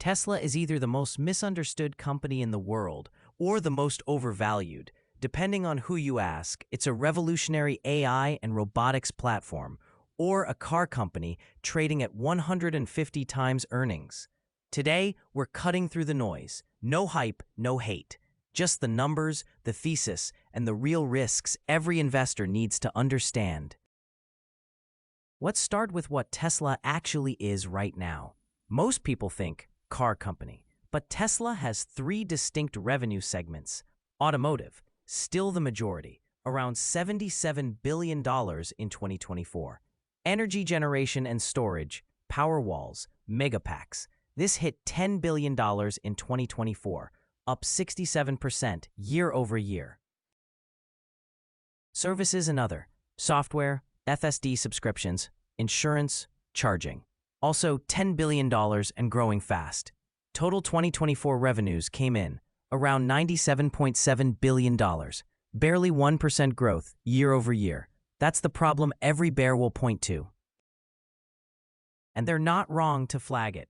Tesla is either the most misunderstood company in the world or the most overvalued. Depending on who you ask, it's a revolutionary AI and robotics platform, or a car company trading at 150 times earnings. Today, we're cutting through the noise. No hype, no hate. Just the numbers, the thesis, and the real risks every investor needs to understand. Let's start with what Tesla actually is right now. Most people think car company, but Tesla has three distinct revenue segments. Automotive, still the majority, around $77 billion in 2024. Energy generation and storage, Powerwalls, Megapacks. This hit $10 billion in 2024, up 67% year over year. Services and other, software, FSD subscriptions, insurance, charging. Also $10 billion and growing fast. Total 2024 revenues came in around $97.7 billion, barely 1% growth year over year. That's the problem every bear will point to. And they're not wrong to flag it.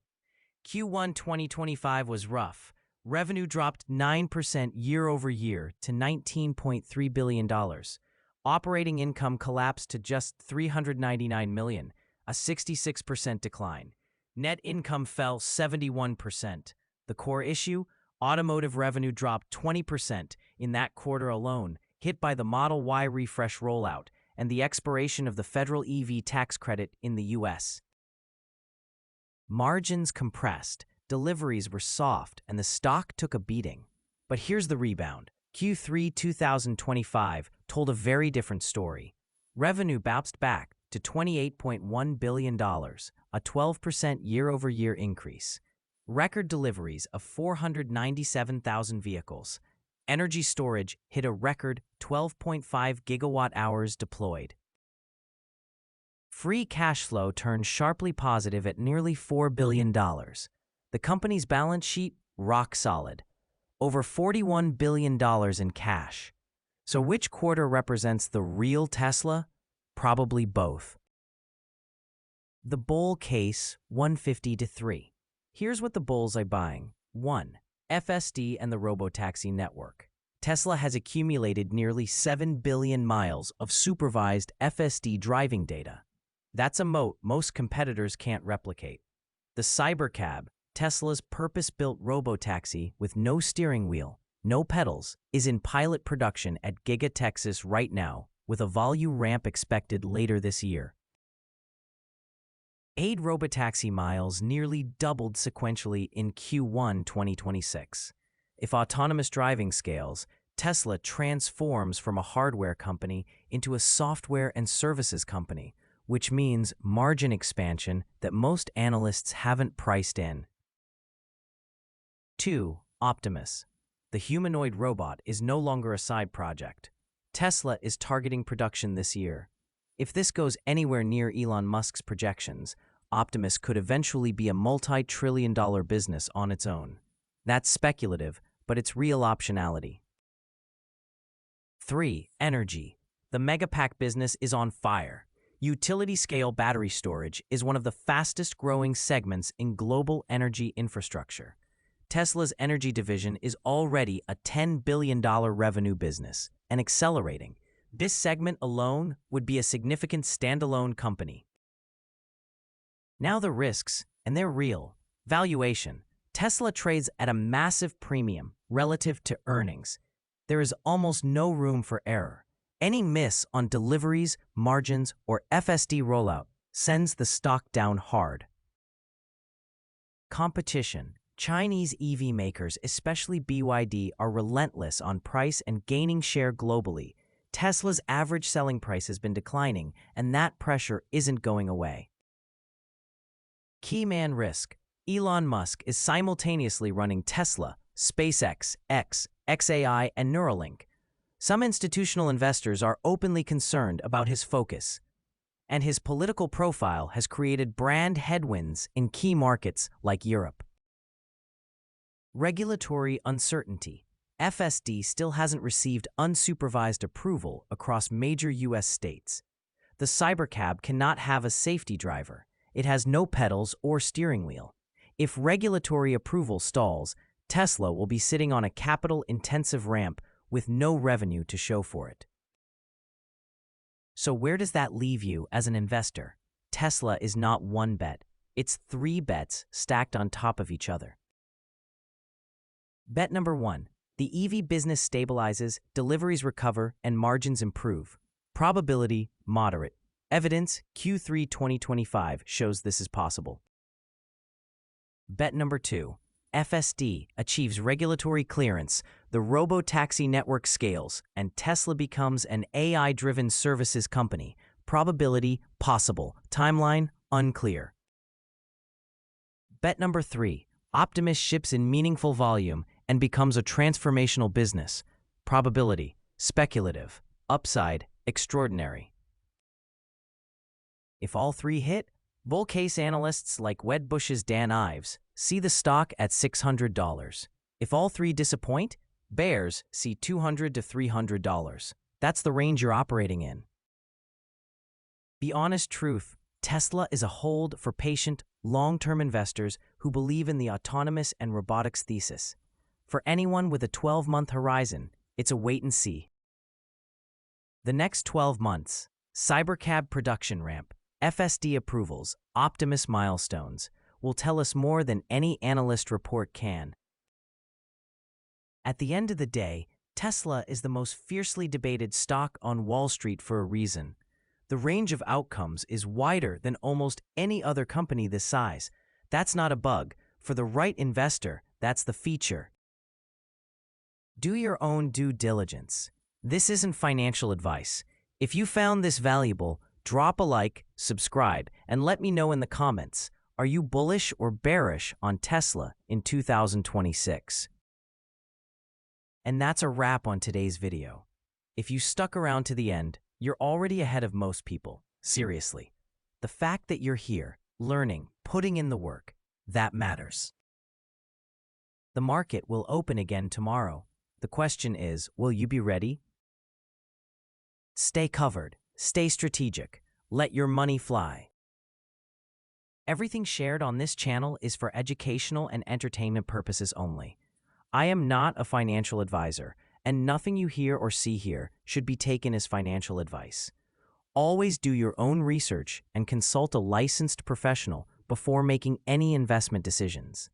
Q1 2025 was rough. Revenue dropped 9% year over year to $19.3 billion. Operating income collapsed to just $399 million, a 66% decline. Net income fell 71%. The core issue? Automotive revenue dropped 20% in that quarter alone, hit by the Model Y refresh rollout and the expiration of the federal EV tax credit in the US. Margins compressed, deliveries were soft, and the stock took a beating. But here's the rebound. Q3 2025 told a very different story. Revenue bounced back to $28.1 billion, a 12% year-over-year increase. Record deliveries of 497,000 vehicles. Energy storage hit a record 12.5 gigawatt-hours deployed. Free cash flow turned sharply positive at nearly $4 billion. The company's balance sheet, rock solid. Over $41 billion in cash. So which quarter represents the real Tesla? Probably both. The bull case, 150-3. Here's what the bulls are buying. 1. FSD and the Robotaxi network. Tesla has accumulated nearly 7 billion miles of supervised FSD driving data. That's a moat most competitors can't replicate. The Cybercab, Tesla's purpose-built robotaxi with no steering wheel, no pedals, is in pilot production at Giga Texas right now, with a volume ramp expected later this year. Aid robotaxi miles nearly doubled sequentially in Q1 2026. If autonomous driving scales, Tesla transforms from a hardware company into a software and services company, which means margin expansion that most analysts haven't priced in. 2. Optimus. The humanoid robot is no longer a side project. Tesla is targeting production this year. If this goes anywhere near Elon Musk's projections, Optimus could eventually be a multi-trillion-dollar business on its own. That's speculative, but it's real optionality. 3. Energy. The Megapack business is on fire. Utility-scale battery storage is one of the fastest-growing segments in global energy infrastructure. Tesla's energy division is already a $10 billion revenue business and accelerating. This segment alone would be a significant standalone company. Now the risks, and they're real. Valuation. Tesla trades at a massive premium relative to earnings. There is almost no room for error. Any miss on deliveries, margins, or FSD rollout sends the stock down hard. Competition. Chinese EV makers, especially BYD, are relentless on price and gaining share globally. Tesla's average selling price has been declining, and that pressure isn't going away. Key man risk. Elon Musk is simultaneously running Tesla, SpaceX, xAI, and Neuralink. Some institutional investors are openly concerned about his focus, and his political profile has created brand headwinds in key markets like Europe. Regulatory uncertainty. FSD still hasn't received unsupervised approval across major U.S. states. The Cybercab cannot have a safety driver. It has no pedals or steering wheel. If regulatory approval stalls, Tesla will be sitting on a capital-intensive ramp with no revenue to show for it. So where does that leave you as an investor? Tesla is not one bet. It's 3 bets stacked on top of each other. Bet number 1. The EV business stabilizes, deliveries recover, and margins improve. Probability, moderate. Evidence, Q3 2025 shows this is possible. Bet number 2. FSD achieves regulatory clearance, the robotaxi network scales, and Tesla becomes an AI-driven services company. Probability, possible. Timeline, unclear. Bet number 3. Optimus ships in meaningful volume and becomes a transformational business. Probability, speculative. Upside, extraordinary. If all 3 hit, bull case analysts like Wedbush's Dan Ives see the stock at $600. If all 3 disappoint, bears see $200 to $300. That's the range you're operating in. The honest truth, Tesla is a hold for patient, long-term investors who believe in the autonomous and robotics thesis. For anyone with a 12-month horizon, it's a wait and see. The next 12 months, Cybercab production ramp, FSD approvals, Optimus milestones, will tell us more than any analyst report can. At the end of the day, Tesla is the most fiercely debated stock on Wall Street for a reason. The range of outcomes is wider than almost any other company this size. That's not a bug. For the right investor, that's the feature. Do your own due diligence. This isn't financial advice. If you found this valuable, drop a like, subscribe, and let me know in the comments. Are you bullish or bearish on Tesla in 2026? And that's a wrap on today's video. If you stuck around to the end, you're already ahead of most people. Seriously. The fact that you're here, learning, putting in the work, that matters. The market will open again tomorrow. The question is, will you be ready? Stay covered, stay strategic, let your money fly. Everything shared on this channel is for educational and entertainment purposes only. I am not a financial advisor, and nothing you hear or see here should be taken as financial advice. Always do your own research and consult a licensed professional before making any investment decisions.